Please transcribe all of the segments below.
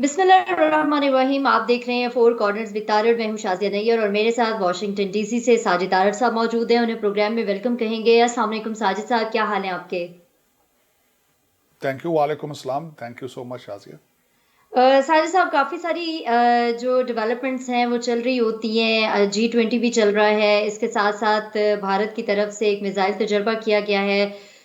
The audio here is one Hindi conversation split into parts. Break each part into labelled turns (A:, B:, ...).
A: बिस्मिल्लाहिर्रहमानिर्रहीम। आप देख रहे हैं फोर कॉर्नर्स विद तारड़। मैं हूं शाज़िया नैयर और मेरे साथ वाशिंगटन डीसी से साजिद तारड़ साहब मौजूद हैं। उन्हें प्रोग्राम में वेलकम कहेंगे। अस्सलाम वालेकुम साजिद साहब, क्या हाल है आपके?
B: Thank you. वालेकुम अस्सलाम। Thank you so much Shazia.
A: Sajid साहब, काफ़ी सारी जो डेवलपमेंट्स हैं वो चल रही होती हैं। G20 भी चल रहा है, इसके साथ साथ भारत की तरफ से एक मिसाइल तजर्बा किया गया है।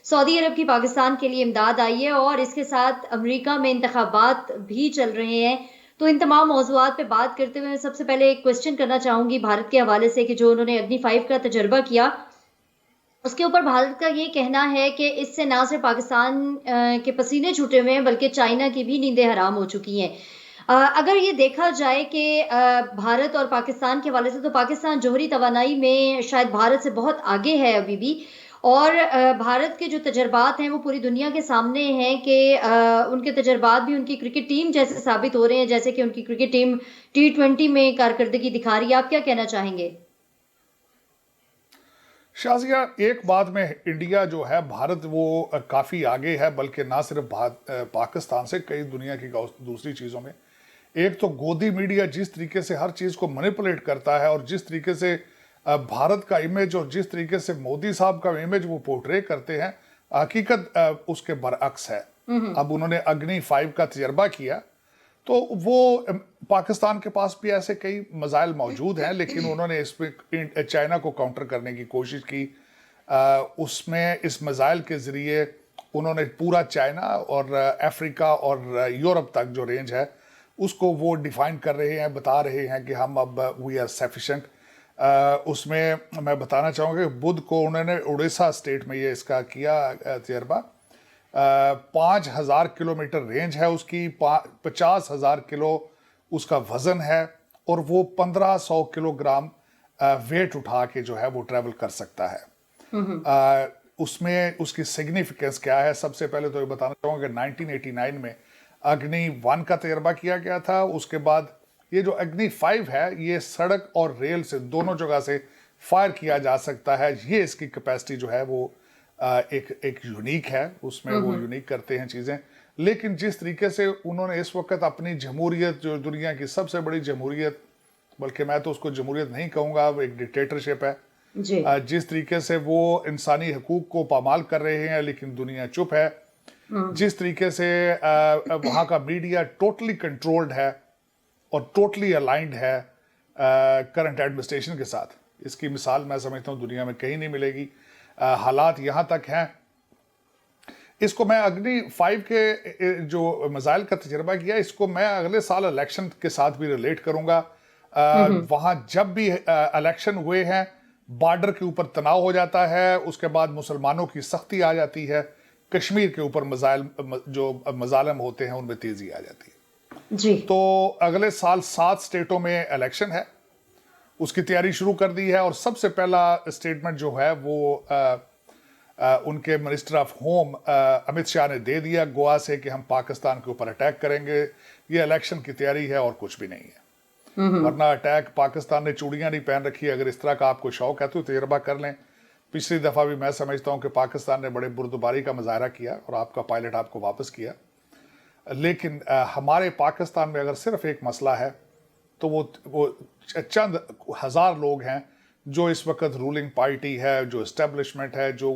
A: सऊदी अरब की पाकिस्तान के लिए इमदाद आई है और इसके साथ अमेरिका में इंतखाबात भी चल रहे हैं। तो इन तमाम मौज़ूआत पे बात करते हुए मैं सबसे पहले एक क्वेश्चन करना चाहूंगी भारत के हवाले से कि जो उन्होंने अग्नि 5 का तजर्बा किया, उसके ऊपर भारत का ये कहना है कि इससे ना सिर्फ पाकिस्तान के पसीने छूटे हुए हैं बल्कि चाइना की भी नींदें हराम हो चुकी हैं। अगर ये देखा जाए कि भारत और पाकिस्तान के हवाले से, तो पाकिस्तान जोहरी तवानाई में शायद भारत से बहुत आगे है अभी भी। और भारत के जो तजर्बात हैं वो पूरी दुनिया के सामने हैं कि उनके तजर्बात भी उनकी क्रिकेट टीम जैसे साबित हो रहे हैं, जैसे कि उनकी क्रिकेट टीम T20 में कारकर्दगी दिखा रही है। आप क्या कहना चाहेंगे?
B: शाजिया, एक बात में इंडिया जो है, भारत वो काफ़ी आगे है, बल्कि ना सिर्फ पाकिस्तान से, कई दुनिया की दूसरी चीज़ों में। एक तो गोदी मीडिया जिस तरीके से हर चीज़ को मैनिपुलेट करता है और जिस तरीके से भारत का इमेज और जिस तरीके से मोदी साहब का इमेज वो पोर्ट्रे करते हैं, हकीकत उसके बरअक्स है। अब उन्होंने अग्नि 5 का तजर्बा किया, तो वो पाकिस्तान के पास भी ऐसे कई मजाइल मौजूद हैं, लेकिन उन्होंने इसमें चाइना को काउंटर करने की कोशिश की। उसमें इस मजाइल के ज़रिए उन्होंने पूरा चाइना और अफ्रीका और यूरोप तक जो रेंज है उसको वो डिफाइन कर रहे हैं, बता रहे हैं कि हम अब वी आर सफिशेंट। उसमें मैं बताना चाहूँगा कि बुध को उन्होंने उड़ीसा स्टेट में ये इसका किया तजर्बा। 5,000 किलोमीटर रेंज है उसकी, 50,000 किलो उसका वजन है और वो 1,500 किलोग्राम वेट उठा के जो है वो ट्रेवल कर सकता है। उसमें उसकी सिग्निफिकेंस क्या है, सबसे पहले तो ये बताना चाहूँगा कि 1989 में अग्नि 1 का तजर्बा किया गया था। उसके बाद ये जो अग्नि 5 है, ये सड़क और रेल से दोनों जगह से फायर किया जा सकता है। ये इसकी कैपेसिटी जो है वो एक एक यूनिक है, उसमें वो यूनिक करते हैं चीज़ें। लेकिन जिस तरीके से उन्होंने इस वक्त अपनी जमहूरियत, जो दुनिया की सबसे बड़ी जमहूरियत, बल्कि मैं तो उसको जमहूरियत नहीं कहूँगा, वो एक डिक्टेटरशिप है।
A: जी।
B: जिस तरीके से वो इंसानी हकूक को पामाल कर रहे हैं लेकिन दुनिया चुप है। जिस तरीके से वहाँ का मीडिया टोटली कंट्रोल्ड है और टोटली अलाइंड है करंट एडमिनिस्ट्रेशन के साथ, इसकी मिसाल मैं समझता हूँ दुनिया में कहीं नहीं मिलेगी। हालात यहाँ तक हैं। इसको मैं अग्नि 5 के जो मिसाइल का तजर्बा किया, इसको मैं अगले साल इलेक्शन के साथ भी रिलेट करूँगा। वहाँ जब भी इलेक्शन हुए हैं, बॉर्डर के ऊपर तनाव हो जाता है, उसके बाद मुसलमानों की सख्ती आ जाती है, कश्मीर के ऊपर जो मजालम होते हैं उनमें तेज़ी आ जाती है।
A: जी।
B: तो अगले साल 7 स्टेटों में इलेक्शन है, उसकी तैयारी शुरू कर दी है। और सबसे पहला स्टेटमेंट जो है वो उनके minister of home Amit Shah ने दे दिया गोवा से कि हम पाकिस्तान के ऊपर अटैक करेंगे। ये इलेक्शन की तैयारी है और कुछ भी नहीं है। वरना अटैक, पाकिस्तान ने चूड़ियां नहीं पहन रखी। अगर इस तरह का आपको शौक है तो तजर्बा कर लें। पिछली दफ़ा भी मैं समझता हूँ कि पाकिस्तान ने बड़े बुर्दबारी का मुजाहरा किया और आपका पायलट आपको वापस किया। लेकिन हमारे पाकिस्तान में अगर सिर्फ एक मसला है तो वो चंद हज़ार लोग हैं जो इस वक्त रूलिंग पार्टी है, जो इस्टेब्लिशमेंट है, जो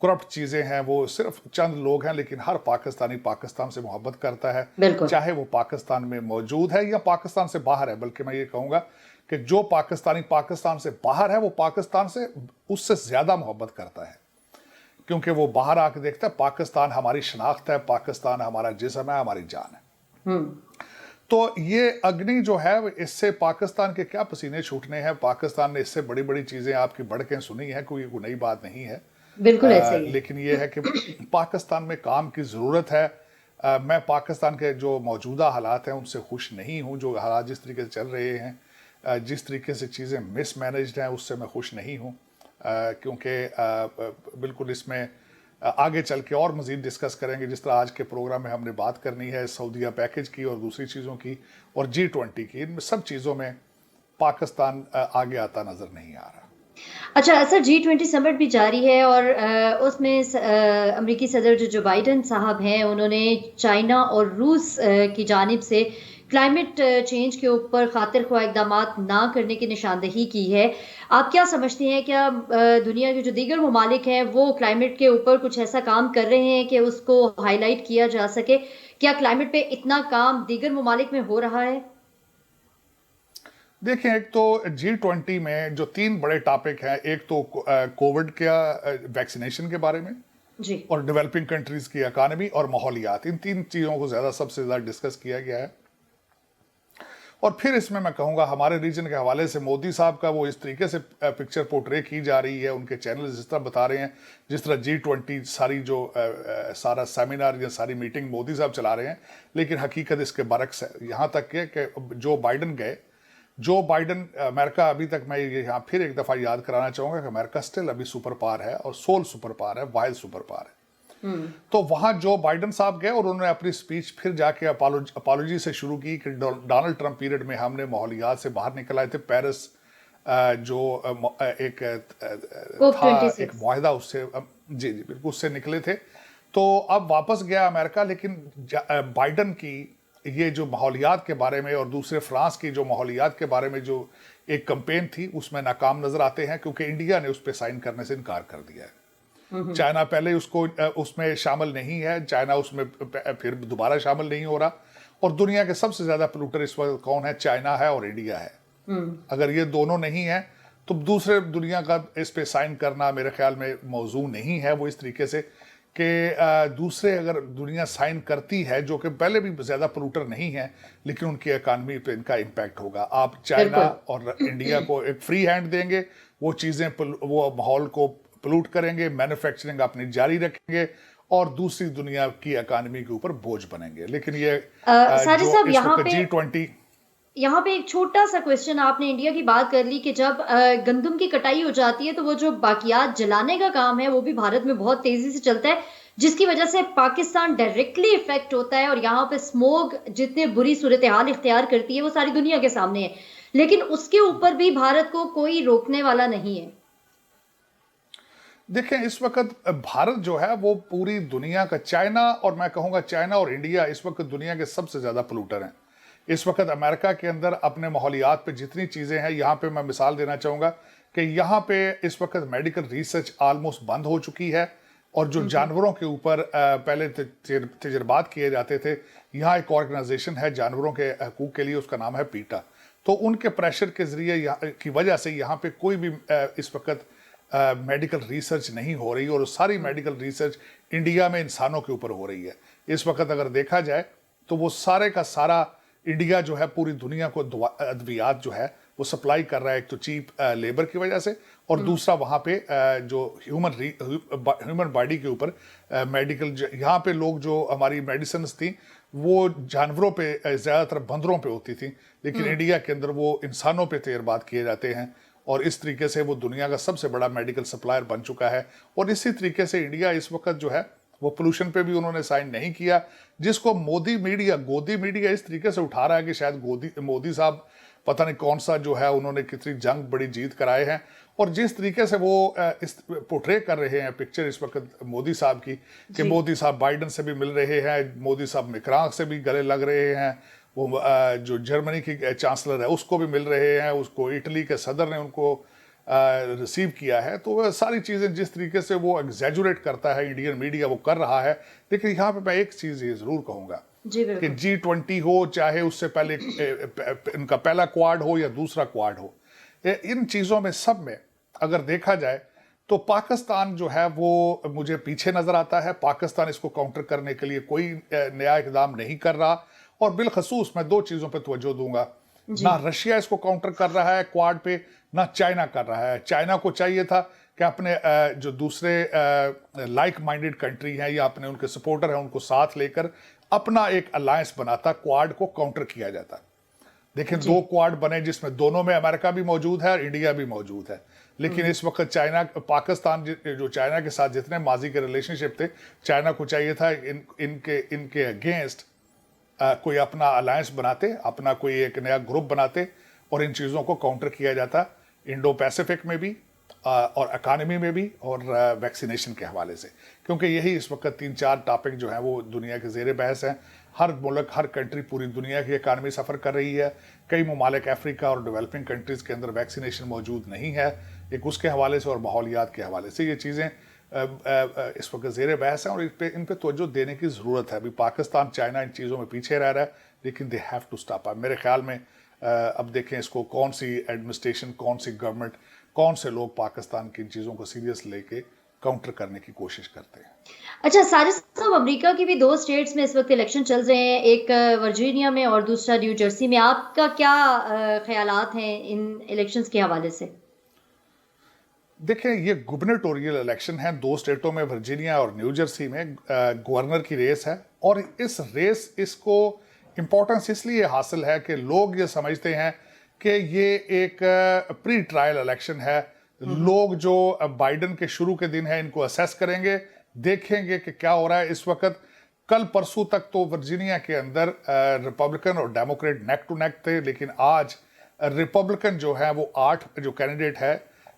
B: करप्ट चीज़ें हैं, वो सिर्फ चंद लोग हैं। लेकिन हर पाकिस्तानी पाकिस्तान से मोहब्बत करता है,
A: बिल्कुल।
B: चाहे वो पाकिस्तान में मौजूद है या पाकिस्तान से बाहर है। बल्कि मैं ये कहूँगा कि जो पाकिस्तानी पाकिस्तान से बाहर है वो पाकिस्तान से उससे ज़्यादा मोहब्बत करता है, क्योंकि वो बाहर आके देखता है पाकिस्तान हमारी शनाख्त है, पाकिस्तान हमारा जिस्म है, हमारी जान है। तो ये अग्नि जो है, इससे पाकिस्तान के क्या पसीने छूटने हैं। पाकिस्तान ने इससे बड़ी बड़ी चीज़ें आपकी बढ़ सुनी है, कोई नई बात नहीं है।
A: बिल्कुल ऐसे ही है।
B: लेकिन ये है कि पाकिस्तान में काम की ज़रूरत है। मैं पाकिस्तान के जो मौजूदा हालात हैं उनसे खुश नहीं हूँ। जो हालात जिस तरीके से चल रहे हैं, जिस तरीके से चीज़ें मिसमैनेज्ड हैं, उससे मैं खुश नहीं हूँ। क्योंकि बिल्कुल इसमें आगे चल के और मज़ीद डिस्कस करेंगे। जिस तरह आज के प्रोग्राम में हमने बात करनी है सऊदीया पैकेज की और दूसरी चीज़ों की और G20 की, इन सब चीज़ों में पाकिस्तान आगे आता नज़र नहीं आ रहा।
A: अच्छा, सर G20 समिट भी जारी है और उसमें अमेरिकी सदर जो जो बाइडेन साहब हैं उन्होंने चाइना और रूस की जानिब से क्लाइमेट चेंज के ऊपर खातिर ख्वाह इकदामात ना करने की निशानदही की है। आप क्या समझते हैं, क्या दुनिया के जो दीगर ममालिक हैं वो क्लाइमेट के ऊपर कुछ ऐसा काम कर रहे हैं कि उसको हाईलाइट किया जा सके? क्या क्लाइमेट पे इतना काम दीगर ममालिक में हो रहा है?
B: देखें, एक तो G20 में जो तीन बड़े टॉपिक हैं, एक तो कोविड का वैक्सीनेशन के बारे में,
A: जी।
B: और डेवलपिंग कंट्रीज की इकानमी और माहौलियात, इन तीन चीज़ों को सबसे ज़्यादा डिस्कस किया गया है। और फिर इसमें मैं कहूँगा हमारे रीजन के हवाले से मोदी साहब का वो इस तरीके से पिक्चर पोर्ट्रे की जा रही है, उनके चैनल जिस तरह बता रहे हैं, जिस तरह G20 सारी जो सारा सेमिनार या सारी मीटिंग मोदी साहब चला रहे हैं, लेकिन हकीकत इसके बरक्स है। यहाँ तक कि जो बाइडन गए, जो बाइडन अमेरिका अभी तक, मैं ये यहाँ फिर एक दफ़ा याद कराना चाहूँगा कि अमेरिका स्टिल अभी सुपर पावर है और सोल सुपर पावर है, वाइल्ड सुपर पावर है। तो वहां जो बाइडन साहब गए और उन्होंने अपनी स्पीच फिर जाके अपोलॉजी से शुरू की कि डोनाल्ड ट्रंप पीरियड में हमने माहौलियात से बाहर निकल आए थे, पेरिस जो एक
A: कोप
B: था, एक
A: 26।
B: मुआहदा, उससे जी जी बिल्कुल उससे निकले थे। तो अब वापस गया अमेरिका, लेकिन बाइडन की ये जो माहौलियात के बारे में और दूसरे फ्रांस की जो माहौलियात के बारे में जो एक कंपेन थी उसमें नाकाम नजर आते हैं, क्योंकि इंडिया ने उस पर साइन करने से इनकार कर दिया है। चाइना पहले उसको उसमें शामिल नहीं है, चाइना उसमें फिर दोबारा शामिल नहीं हो रहा। और दुनिया के सबसे ज्यादा पोल्यूटर इस वक्त कौन है? चाइना है और इंडिया है। अगर ये दोनों नहीं है तो दूसरे दुनिया का इस पे साइन करना मेरे ख्याल में मौजू नहीं है। वो इस तरीके से कि दूसरे अगर दुनिया साइन करती है जो कि पहले भी ज्यादा पोल्यूटर नहीं है, लेकिन उनकी इकानमी पे इनका इम्पैक्ट होगा। आप चाइना
A: बिल्कुल।
B: और इंडिया को एक फ्री हैंड देंगे, वो चीजें वो माहौल को पोल्यूट करेंगे, मैन्युफैक्चरिंग अपनी जारी रखेंगे और दूसरी दुनिया की इकानमी के ऊपर बोझ बनेंगे। लेकिन ये
A: साजिद
B: जो
A: साहब,
B: इस वक्त G20,
A: यहाँ पे एक छोटा सा क्वेश्चन, आपने इंडिया की बात कर ली कि जब गंदम की कटाई हो जाती है तो वो जो बाकियात जलाने का काम है वो भी भारत में बहुत तेजी से चलता है, जिसकी वजह से पाकिस्तान डायरेक्टली इफेक्ट होता है और यहाँ पे स्मोक जितने बुरी सूरत हाल इख्तियार करती है वो सारी दुनिया के सामने है, लेकिन उसके ऊपर भी भारत को कोई रोकने वाला नहीं है।
B: देखें इस वक्त भारत जो है वो पूरी दुनिया का, चाइना और मैं कहूंगा चाइना और इंडिया इस वक्त दुनिया के सबसे ज्यादा पोल्यूटर हैं। इस वक्त अमेरिका के अंदर अपने माहौलियात पे जितनी चीजें हैं, यहाँ पे मैं मिसाल देना चाहूंगा कि यहाँ पे इस वक्त मेडिकल रिसर्च ऑलमोस्ट बंद हो चुकी है। और जो जानवरों के ऊपर पहले तजर्बात किए जाते थे, यहाँ एक ऑर्गेनाइजेशन है जानवरों के हकूक के लिए, उसका नाम है पीटा। तो उनके प्रेशर के जरिए की वजह से यहाँ पे कोई भी इस वक्त मेडिकल रिसर्च नहीं हो रही, और सारी मेडिकल रिसर्च इंडिया में इंसानों के ऊपर हो रही है। इस वक्त अगर देखा जाए तो वो सारे का सारा इंडिया जो है पूरी दुनिया को अद्वियात जो है वो सप्लाई कर रहा है, एक तो चीप लेबर की वजह से, और दूसरा वहाँ पे जो ह्यूमन बॉडी के ऊपर मेडिकल, यहाँ पे लोग जो हमारी मेडिसिन थी वो जानवरों पे, ज़्यादातर बंदरों पे होती थी, लेकिन इंडिया के अंदर वो इंसानों पे तजर्बात किए जाते हैं। और इस तरीके से वो दुनिया का सबसे बड़ा मेडिकल सप्लायर बन चुका है। और इसी तरीके से इंडिया इस वक्त जो है वो पोल्यूशन पे भी उन्होंने साइन नहीं किया, जिसको गोदी मीडिया इस तरीके से उठा रहा है कि शायद मोदी साहब पता नहीं कौन सा जो है, उन्होंने कितनी जंग बड़ी जीत कराए हैं। और जिस तरीके से वो इस पोर्ट्रे कर रहे हैं पिक्चर इस वक्त मोदी साहब की, कि मोदी साहब बाइडन से भी मिल रहे हैं, मोदी साहब मैक्रोन से भी गले लग रहे हैं, वो जो जर्मनी की चांसलर है उसको भी मिल रहे हैं, उसको इटली के सदर ने उनको रिसीव किया है। तो वह सारी चीज़ें जिस तरीके से वो एग्जैजुरेट करता है इंडियन मीडिया, वो कर रहा है। लेकिन यहाँ पे मैं एक चीज़ ये ज़रूर कहूँगा कि G20 हो, चाहे उससे पहले इनका पहला क्वाड हो या दूसरा क्वाड हो, इन चीज़ों में सब में अगर देखा जाए तो पाकिस्तान जो है वो मुझे पीछे नज़र आता है। पाकिस्तान इसको काउंटर करने के लिए कोई नया इकदाम नहीं कर रहा। और बिलखसूस मैं दो चीज़ों पे तवज्जो दूंगा, ना रशिया इसको काउंटर कर रहा है क्वाड पे, ना चाइना कर रहा है। चाइना को चाहिए था कि अपने जो दूसरे लाइक माइंडेड कंट्री हैं या अपने उनके सपोर्टर हैं उनको साथ लेकर अपना एक अलायंस बनाता, क्वाड को काउंटर किया जाता। लेकिन दो क्वाड बने जिसमें दोनों में अमेरिका भी मौजूद है और इंडिया भी मौजूद है। लेकिन इस वक्त पाकिस्तान जो चाइना के साथ जितने माजी के रिलेशनशिप थे, चाइना को चाहिए था इनके अगेंस्ट कोई अपना अलायंस बनाते, अपना कोई एक नया ग्रुप बनाते और इन चीज़ों को काउंटर किया जाता, इंडो पैसिफिक में भी और इकानमी में भी और वैक्सीनेशन के हवाले से, क्योंकि यही इस वक्त 3-4 टॉपिक जो हैं वो दुनिया के ज़ेर बहस हैं। हर मुल्क, हर कंट्री, पूरी दुनिया की इकानमी सफ़र कर रही है। कई ममालिक अफ्रीका और डेवलपिंग कंट्रीज़ के अंदर वैक्सीनेशन मौजूद नहीं है, एक उसके हवाले से और माहौलियात के हवाले से ये चीज़ें इस वक्त ज़ेर बहस हैं और इन पर तवज्जो देने की ज़रूरत है। अभी पाकिस्तान, चाइना इन चीज़ों में पीछे रह रहा है, लेकिन दे हैव टू स्टॉप। मेरे ख्याल में अब देखें इसको, कौन सी एडमिनिस्ट्रेशन, कौन सी गवर्नमेंट, कौन से लोग पाकिस्तान की इन चीज़ों को सीरियस लेके काउंटर करने की कोशिश करते हैं।
A: अच्छा साजिद साहब, अमेरिका की भी 2 स्टेट्स में इस वक्त इलेक्शन चल रहे हैं, एक वर्जीनिया में और दूसरा न्यू जर्सी में। आपका क्या ख्यालात हैं इन इलेक्शंस के हवाले से?
B: देखें, ये गुबर्नटोरियल इलेक्शन है 2 स्टेटों में, वर्जीनिया और न्यू जर्सी में गवर्नर की रेस है। और इस रेस, इसको इम्पोर्टेंस इसलिए हासिल है कि लोग ये समझते हैं कि ये एक प्री ट्रायल इलेक्शन है। लोग जो बाइडन के शुरू के दिन है इनको असेस करेंगे, देखेंगे कि क्या हो रहा है। इस वक्त कल परसों तक तो वर्जीनिया के अंदर रिपब्लिकन और डेमोक्रेट नेक टू नेक थे, लेकिन आज रिपब्लिकन जो है वो 8 जो कैंडिडेट है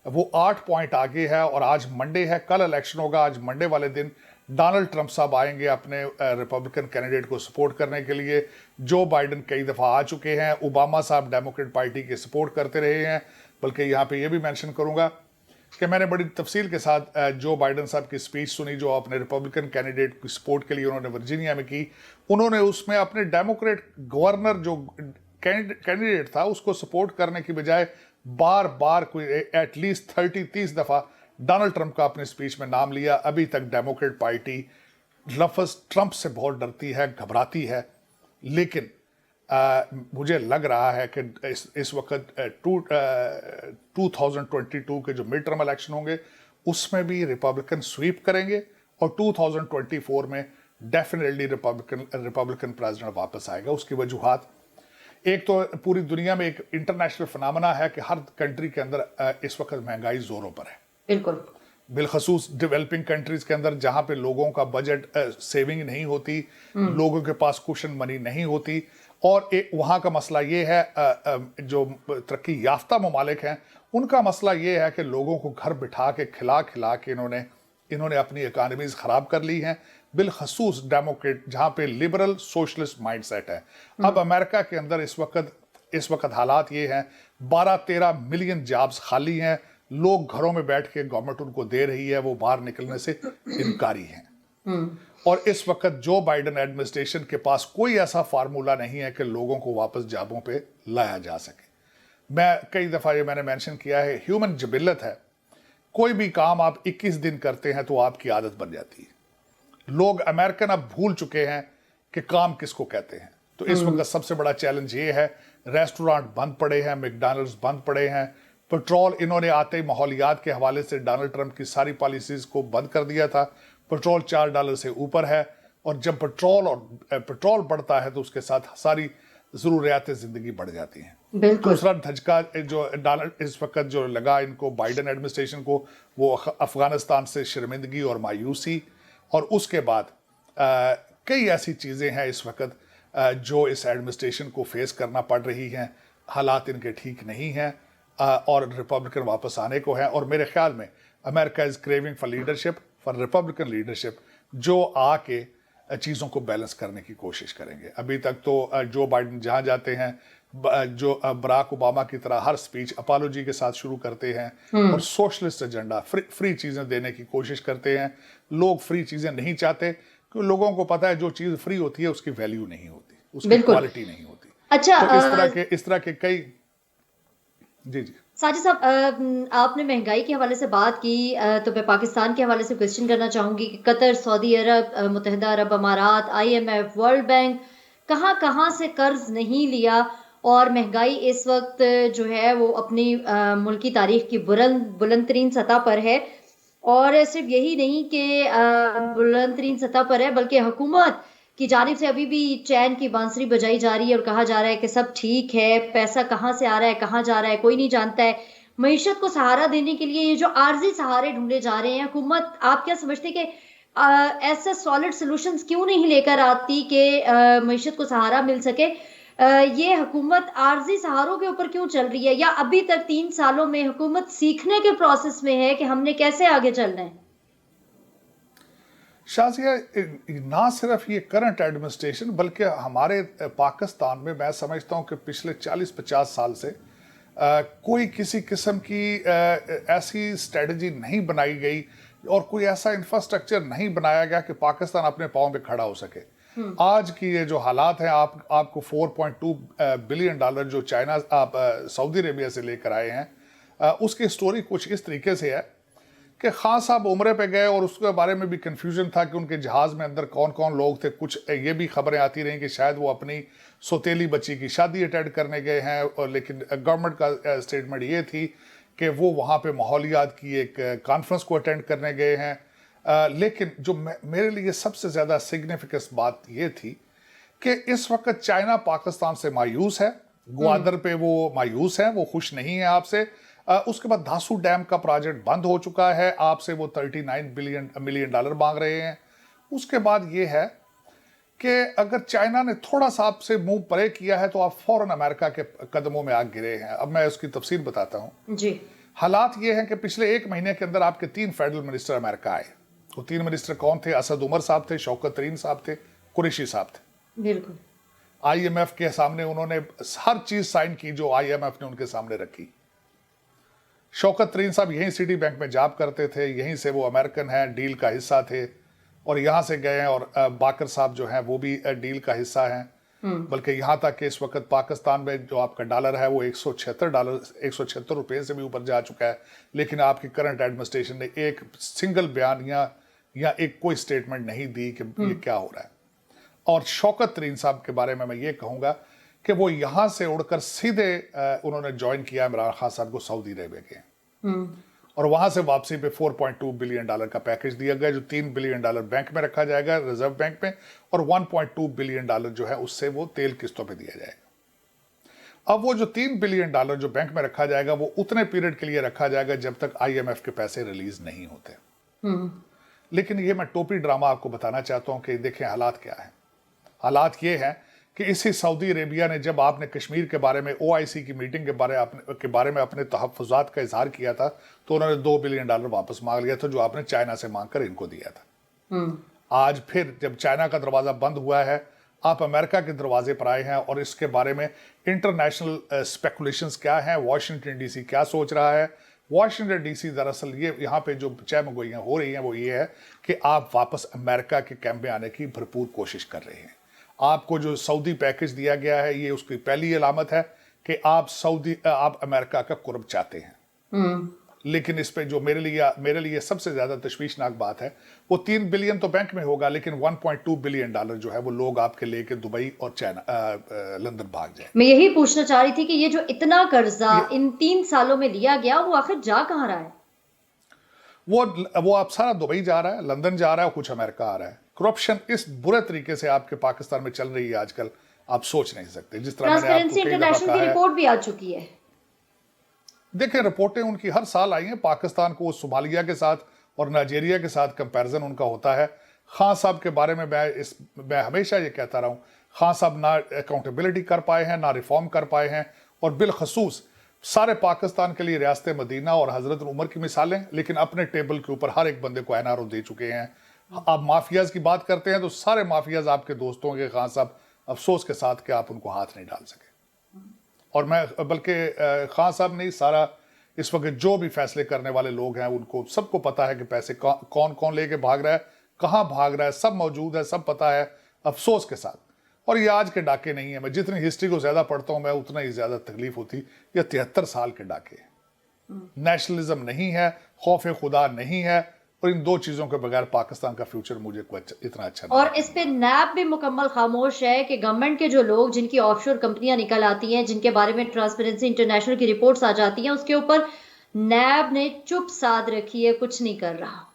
B: वो 8 पॉइंट आगे है। और आज मंडे है, कल इलेक्शन होगा। आज मंडे वाले दिन डोनाल्ड ट्रंप साहब आएंगे अपने रिपब्लिकन कैंडिडेट को सपोर्ट करने के लिए। जो बाइडन कई दफ़ा आ चुके हैं, ओबामा साहब डेमोक्रेट पार्टी के सपोर्ट करते रहे हैं। बल्कि यहाँ पे ये भी मेंशन करूँगा कि मैंने बड़ी तफसील के साथ जो बाइडन साहब की स्पीच सुनी, जो अपने रिपब्लिकन कैंडिडेट की सपोर्ट के लिए उन्होंने वर्जीनिया में की। उन्होंने उसमें अपने डेमोक्रेट गवर्नर जो कैंडिडेट था उसको सपोर्ट करने की बजाय बार बार कोई एटलीस्ट 30-30 दफ़ा डोनाल्ड ट्रंप का अपने स्पीच में नाम लिया। अभी तक डेमोक्रेट पार्टी लफ्ज़ ट्रंप से बहुत डरती है, घबराती है। लेकिन मुझे लग रहा है कि इस वक्त 2022 के जो मिड टर्म इलेक्शन होंगे उसमें भी रिपब्लिकन स्वीप करेंगे और 2024 में डेफिनेटली रिपब्लिकन प्रेसिडेंट वापस आएगा। उसकी वजूहात, एक तो पूरी दुनिया में एक इंटरनेशनल फिनोमेना है कि हर कंट्री के अंदर इस वक्त महंगाई जोरों पर है।
A: बिल्कुल,
B: बिलखसूस डेवलपिंग कंट्रीज के अंदर, जहां पे लोगों का बजट सेविंग नहीं होती, लोगों के पास कुशन मनी नहीं होती। और एक वहाँ का मसला ये है, जो तरक्की याफ्ता ममालिक हैं उनका मसला ये है कि लोगों को घर बिठा के खिला खिला के इन्होंने अपनी इकानमीज ख़राब कर ली हैं। बिलखसूस डेमोक्रेट, जहाँ पे लिबरल सोशलिस्ट माइंडसेट है। अब अमेरिका के अंदर इस वक्त हालात ये हैं, 12-13 मिलियन जॉब्स खाली हैं। लोग घरों में बैठ के गवर्नमेंट उनको दे रही है, वो बाहर निकलने से इनकारी हैं। और इस वक्त जो बाइडन एडमिनिस्ट्रेशन के पास कोई ऐसा फार्मूला नहीं है कि लोगों को वापस जॉबों पे लाया जा सके। मैं कई दफ़ा ये मैंने मेंशन किया है, ह्यूमन जबिलत है, कोई भी काम आप 21 दिन करते हैं तो आपकी आदत बन जाती है। लोग अमेरिकन अब भूल चुके हैं कि काम किसको कहते हैं। तो इस वक्त सबसे बड़ा चैलेंज ये है, रेस्टोरेंट बंद पड़े हैं, मैकडॉनल्ड्स बंद पड़े हैं। पेट्रोल, इन्होंने आते ही माहौलियात के हवाले से डोनाल्ड ट्रंप की सारी पॉलिसीज को बंद कर दिया था। पेट्रोल $4 से ऊपर है, और जब पेट्रोल बढ़ता है तो उसके साथ सारी ज़रूरियात ज़िंदगी बढ़ जाती हैं। दूसरा धचका जो डोनाल्ड इस वक्त जो लगा इनको, बाइडन एडमिनिस्ट्रेशन को, वो अफगानिस्तान से शर्मिंदगी और मायूसी। और उसके बाद कई ऐसी चीज़ें हैं इस वक्त जो इस एडमिनिस्ट्रेशन को फेस करना पड़ रही हैं। हालात इनके ठीक नहीं हैं और रिपब्लिकन वापस आने को है। और मेरे ख्याल में America is craving for leadership, for Republican leadership, जो आके चीज़ों को बैलेंस करने की कोशिश करेंगे। अभी तक तो जो बाइडन जहाँ जाते हैं, जो बराक ओबामा की तरह हर स्पीच अपोलॉजी के साथ शुरू करते हैं और सोशलिस्ट एजेंडा, फ्री चीज़ें देने की कोशिश करते हैं। लोग फ्री चीज़ें नहीं चाहते, क्योंकि लोगों को पता है जो चीज़ फ्री होती है उसकी वैल्यू नहीं होती, उसकी क्वालिटी नहीं होती।
A: अच्छा,
B: तो इस तरह के कई जी
A: साजिद साहब, आपने महंगाई के हवाले से बात की, तो मैं पाकिस्तान के हवाले से क्वेश्चन करना चाहूँगी कि कतर, सऊदी अरब, मुत्तहिदा अरब अमारात, IMF, वर्ल्ड बैंक, कहाँ से कर्ज नहीं लिया और महंगाई इस वक्त जो है वो अपनी मुल्की तारीख की बुलंद तरीन सतह पर है। और सिर्फ यही नहीं कि बुलंद तरीन सतह पर है, बल्कि हुकूमत की जानिब से अभी भी चैन की बांसुरी बजाई जा रही है और कहा जा रहा है कि सब ठीक है, पैसा कहाँ से आ रहा है, कहाँ जा रहा है, कोई नहीं जानता है। मईशत को सहारा देने के लिए ये जो आर्जी सहारे ढूंढे जा रहे हैं, हुकूमत आप क्या समझते कि ऐसे सॉलिड सॉल्यूशंस क्यों नहीं लेकर आती कि मईशत को सहारा मिल सके? ये हुकूमत आर्जी सहारों के ऊपर क्यों चल रही है, या अभी तक 3 सालों में हुकूमत सीखने के प्रोसेस में है कि हमने कैसे आगे चलना है?
B: शाजिया, ना सिर्फ ये करंट एडमिनिस्ट्रेशन बल्कि हमारे पाकिस्तान में मैं समझता हूं कि पिछले 40-50 साल से कोई किसी किस्म की ऐसी स्ट्रेटजी नहीं बनाई गई और कोई ऐसा इंफ्रास्ट्रक्चर नहीं बनाया गया कि पाकिस्तान अपने पाँव पे खड़ा हो सके। आज की ये जो हालात हैं, आपको 4.2 बिलियन डॉलर जो चाइना आप सऊदी अरेबिया से लेकर आए हैं, उसकी स्टोरी कुछ इस तरीके से है कि खान साहब उम्रे पे गए और उसके बारे में भी कंफ्यूजन था कि उनके जहाज में अंदर कौन कौन लोग थे। कुछ ये भी खबरें आती रहीं कि शायद वो अपनी सौतेली बच्ची की शादी अटेंड करने गए हैं, और लेकिन गवर्नमेंट का स्टेटमेंट ये थी कि वो वहाँ पे माहौलियात की एक कॉन्फ्रेंस को अटेंड करने गए हैं। लेकिन जो मेरे लिए सबसे ज़्यादा सिग्निफिकेंस बात ये थी कि इस वक्त चाइना पाकिस्तान से मायूस है, ग्वादर पे वो मायूस है, वो खुश नहीं है आपसे। उसके बाद धासू डैम का प्रोजेक्ट बंद हो चुका है, आपसे वो 39 मिलियन डॉलर मांग रहे हैं। उसके बाद ये है कि अगर चाइना ने थोड़ा सा आपसे मुंह परे किया है तो आप फौरन अमेरिका के कदमों में आ गिरे हैं। अब मैं उसकी तफसील बताता हूं
A: जी।
B: हालात ये हैं कि पिछले 1 महीने के अंदर आपके 3 फेडरल मिनिस्टर अमेरिका आए। वो 3 मिनिस्टर कौन थे? असद उमर साहब थे, शौकत तरीन साहब थे, कुरैशी साहब थे।
A: बिल्कुल।
B: IMF के सामने उन्होंने हर चीज साइन की जो IMF ने उनके सामने रखी। शौकत तरीन साहब यहीं सिटी बैंक में जॉब करते थे, यहीं से वो अमेरिकन हैं, डील का हिस्सा थे और यहाँ से गए हैं। और बाकर साहब जो हैं वो भी डील का हिस्सा हैं। बल्कि यहाँ तक कि इस वक्त पाकिस्तान में जो आपका डॉलर है वो $176 से भी ऊपर जा चुका है। लेकिन आपकी करंट एडमिनिस्ट्रेशन ने एक सिंगल बयान या एक कोई स्टेटमेंट नहीं दी कि ये क्या हो रहा है। और शौकत तरीन साहब के बारे में मैं ये कहूँगा कि वो यहाँ से उड़कर सीधे उन्होंने ज्वाइन किया इमरान खान साहब को सऊदी अरेबिया के, और वहां से वापसी पे 4.2 बिलियन डॉलर का पैकेज दिया गया, जो 3 बिलियन डॉलर बैंक में रखा जाएगा रिजर्व बैंक में, और 1.2 बिलियन डॉलर जो है उससे वो तेल किस्तों पे दिया जाएगा। अब वो जो 3 बिलियन डॉलर जो बैंक में रखा जाएगा वो उतने पीरियड के लिए रखा जाएगा जब तक IMF के पैसे रिलीज नहीं होते। लेकिन ये मैं टोपी ड्रामा आपको बताना चाहता हूं कि देखें हालात क्या है। हालात ये हैं कि इसी सऊदी अरेबिया ने जब आपने कश्मीर के बारे में OIC की मीटिंग के बारे में अपने तहफ़्फ़ुज़ात का इजहार किया था तो उन्होंने 2 बिलियन डॉलर वापस मांग लिया था जो आपने चाइना से मांग कर इनको दिया था। आज फिर जब चाइना का दरवाज़ा बंद हुआ है, आप अमेरिका के दरवाजे पर आए हैं और इसके बारे में इंटरनेशनल स्पेकुलेशंस क्या हैं, वाशिंगटन DC क्या सोच रहा है। वाशिंगटन DC दरअसल ये यहाँ पे जो चहमगोइयाँ हो रही हैं वो ये है कि आप वापस अमेरिका के कैंप में आने की भरपूर कोशिश कर रहे हैं। आपको जो सऊदी पैकेज दिया गया है ये उसकी पहली अलामत है कि आप अमेरिका का कुर्ब चाहते हैं। लेकिन इस पे जो मेरे लिए सबसे ज्यादा तशवीशनाक बात है वो 3 बिलियन तो बैंक में होगा, लेकिन 1.2 बिलियन डॉलर जो है वो लोग आपके लेके दुबई और चाइना लंदन भाग जाए।
A: मैं यही पूछना चाह रही थी कि ये जो इतना कर्जा इन 3 सालों में लिया गया वो आखिर जा कहाँ रहा है?
B: वो आप सारा दुबई जा रहा है, लंदन जा रहा है, कुछ अमेरिका आ रहा है। करप्शन इस बुरे तरीके से आपके पाकिस्तान में चल रही है आजकल, आप सोच नहीं सकते। जिस तरह मैंने आपको कई दफा कहा है,
A: रिपोर्ट भी आ चुकी है।
B: देखिए रिपोर्टें उनकी हर साल आई हैं। पाकिस्तान को सोमालिया के साथ और नाइजीरिया के साथ कंपैरिजन उनका होता है। खान साहब के बारे में मैं हमेशा ये कहता रहा हूँ, खान साहब ना अकाउंटेबिलिटी कर पाए हैं, ना रिफॉर्म कर पाए हैं, और बिलखसूस सारे पाकिस्तान के लिए रियासत मदीना और हजरत उमर की मिसालें, लेकिन अपने टेबल के ऊपर हर एक बंदे को NRO दे चुके हैं। आप माफियाज की बात करते हैं तो सारे माफियाज आपके दोस्तों के, खान साहब अफसोस के साथ कि आप उनको हाथ नहीं डाल सके। और मैं बल्कि खान साहब नहीं, सारा इस वक्त जो भी फैसले करने वाले लोग हैं उनको सबको पता है कि पैसे कौन कौन लेके भाग रहा है, कहाँ भाग रहा है, सब मौजूद है, सब पता है, अफसोस के साथ। और ये आज के डाके नहीं है। मैं जितनी हिस्ट्री को ज्यादा पढ़ता हूं मैं उतना ही ज्यादा तकलीफ होती। ये 73 साल के डाके। नेशनलिज्म नहीं है, खौफ खुदा नहीं है, और इन दो चीजों के बगैर पाकिस्तान का फ्यूचर मुझे इतना अच्छा नहीं।
A: और इस पे नैब भी मुकम्मल खामोश है कि गवर्नमेंट के जो लोग जिनकी ऑफशोर कंपनियां निकल आती हैं, जिनके बारे में ट्रांसपेरेंसी इंटरनेशनल की रिपोर्ट्स आ जाती हैं, उसके ऊपर नैब ने चुप साध रखी है, कुछ नहीं कर रहा।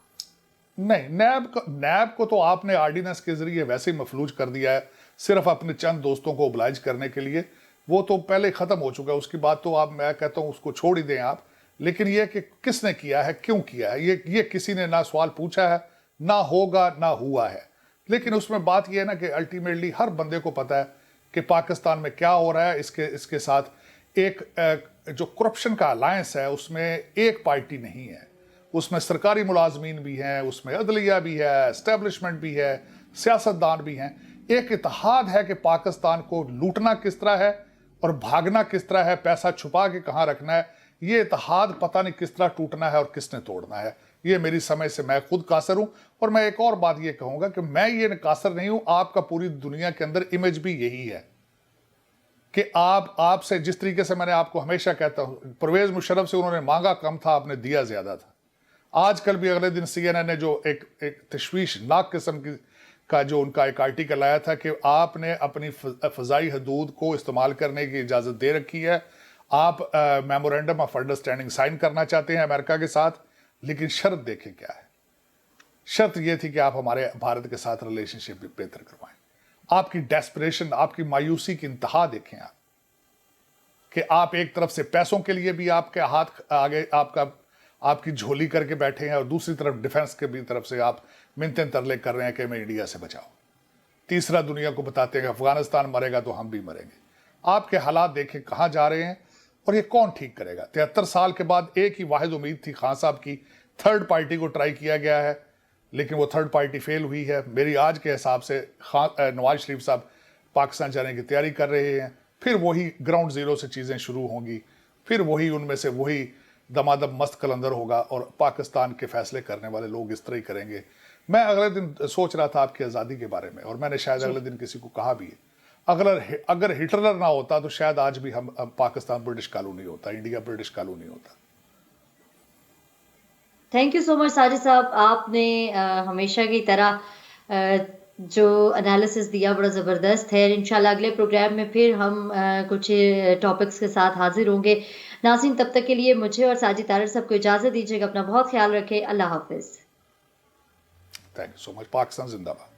B: नहीं, नैब को तो आपने ऑर्डिनेंस के जरिए वैसे ही मफलूज कर दिया है, सिर्फ अपने चंद दोस्तों को ओबलाइज करने के लिए। वो तो पहले खत्म हो चुका है, उसकी बात तो मैं कहता हूं उसको छोड़ ही दें आप। लेकिन यह कि किसने किया है, क्यों किया है, ये किसी ने ना सवाल पूछा है, ना होगा, ना हुआ है। लेकिन उसमें बात यह है ना कि अल्टीमेटली हर बंदे को पता है कि पाकिस्तान में क्या हो रहा है। इसके साथ एक जो करप्शन का अलायंस है उसमें एक पार्टी नहीं है, उसमें सरकारी मुलाजमीन भी हैं, उसमें अदलिया भी है, एस्टेब्लिशमेंट भी है, सियासतदान भी हैं। एक इत्तेहाद है कि पाकिस्तान को लूटना किस तरह है और भागना किस तरह है, पैसा छुपा के कहाँ रखना है। ये इत्तेहाद पता नहीं किस तरह टूटना है और किसने तोड़ना है। ये मेरी समझ से मैं खुद कासर हूं। और मैं एक और बात ये कहूंगा कि मैं ये कासर नहीं हूं, आपका पूरी दुनिया के अंदर इमेज भी यही है कि आपसे जिस तरीके से मैंने आपको हमेशा कहता हूं, परवेज मुशर्रफ से उन्होंने मांगा कम था, आपने दिया ज्यादा था। आजकल भी अगले दिन CNN ने जो एक तशवीशनाक किस्म का जो उनका एक आर्टिकल आया था कि आपने अपनी फ़ज़ाई हदूद को इस्तेमाल करने की इजाज़त दे रखी है, आप मेमोरेंडम ऑफ अंडरस्टैंडिंग साइन करना चाहते हैं अमेरिका के साथ, लेकिन शर्त देखें क्या है। शर्त यह थी कि आप हमारे भारत के साथ रिलेशनशिप बेहतर करवाएं। आपकी डेस्परेशन, आपकी मायूसी की इंतहा देखें आप, कि आप एक तरफ से पैसों के लिए भी आपके हाथ आगे आपकी झोली करके बैठे हैं और दूसरी तरफ डिफेंस के भी तरफ से आप मिन्नतें तरले कर रहे हैं कि हमें इंडिया से बचाओ। तीसरा दुनिया को बताते हैं कि अफगानिस्तान मरेगा तो हम भी मरेंगे। आपके हालात देखें कहाँ जा रहे हैं और ये कौन ठीक करेगा। 73 साल के बाद एक ही वाहिद उम्मीद थी खान साहब की, थर्ड पार्टी को ट्राई किया गया है लेकिन वो थर्ड पार्टी फेल हुई है। मेरी आज के हिसाब से नवाज शरीफ साहब पाकिस्तान जाने की तैयारी कर रहे हैं, फिर वही ग्राउंड जीरो से चीज़ें शुरू होंगी, फिर वही उनमें से वही दमादम मस्त कलंदर होगा और पाकिस्तान के फैसले करने वाले लोग इस तरह ही करेंगे। मैं अगले दिन सोच रहा था आपकी आज़ादी के बारे में और मैंने शायद अगले दिन किसी को कहा भी है, अगर हिटलर ना होता तो शायद आज भी हम पाकिस्तान ब्रिटिश कॉलोनी होता, इंडिया ब्रिटिश कॉलोनी होता।
A: Thank you so much Sajid साहब, आपने हमेशा की तरह जो एनालिसिस दिया बड़ा ज़बरदस्त है। इंशाल्लाह अगले प्रोग्राम में फिर हम कुछ टॉपिक्स के साथ हाजिर होंगे। नाज़रीन, तब तक के लिए मुझे और साजिद तारर साहब को इजाज़त दीजिएगा। अपना बहुत ख्याल रखें। अल्लाह हाफिज़।
B: Thank you so much. Pakistan जिंदाबाद।